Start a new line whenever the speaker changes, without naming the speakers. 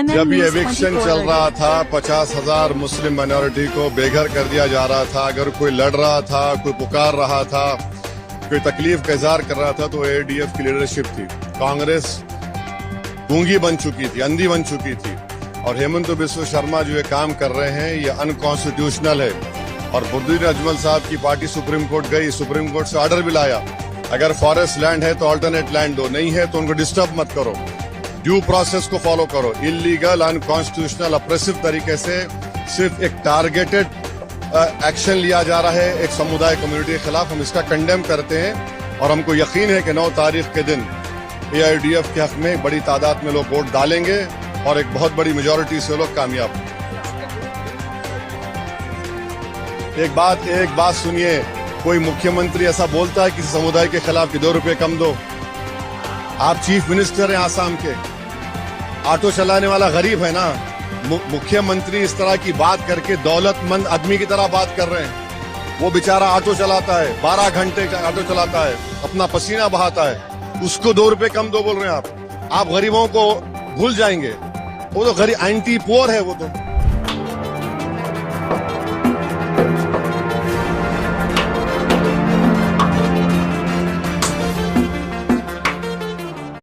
CNN
जब ये
News
eviction
24
चल रहा था 50,000 मुस्लिम माइनॉरिटी को बेघर कर दिया जा रहा था। अगर कोई लड़ रहा था, कोई पुकार रहा था, कोई तकलीफ का इजहार कर रहा था तो AIDF की लीडरशिप थी। कांग्रेस गूंगी बन चुकी थी, अंधी बन चुकी थी। और हेमंत बिस्व शर्मा जो ये काम कर रहे हैं ये अनकॉन्स्टिट्यूशनल है। और बदरुद्दीन अजमल साहब की पार्टी सुप्रीम कोर्ट गई, सुप्रीम कोर्ट से ऑर्डर भी लाया, अगर फॉरेस्ट लैंड है तो अल्टरनेट लैंड दो, नहीं है तो उनको डिस्टर्ब मत करो, ड्यू प्रोसेस को फॉलो करो। इलीगल अनकॉन्स्टिट्यूशनल अप्रेसिव तरीके से सिर्फ एक टारगेटेड एक्शन लिया जा रहा है एक समुदाय कम्युनिटी के खिलाफ। हम इसका कंडेम करते हैं और हमको यकीन है कि 9 तारीख के दिन AIDF के हक में बड़ी तादाद में लोग वोट डालेंगे और एक बहुत बड़ी मेजोरिटी से लोग कामयाब। एक बात सुनिए, कोई मुख्यमंत्री ऐसा बोलता है किसी समुदाय के खिलाफ कि 2 रुपए कम दो? आप चीफ मिनिस्टर हैं आसाम के, ऑटो चलाने वाला गरीब है ना। मुख्यमंत्री इस तरह की बात करके दौलतमंद आदमी की तरह बात कर रहे हैं। वो बेचारा ऑटो चलाता है, 12 घंटे का ऑटो चलाता है, अपना पसीना बहाता है, उसको 2 रुपए कम दो बोल रहे हैं आप गरीबों को भूल जाएंगे। वो तो गरीब एंटी पुअर है वो तो।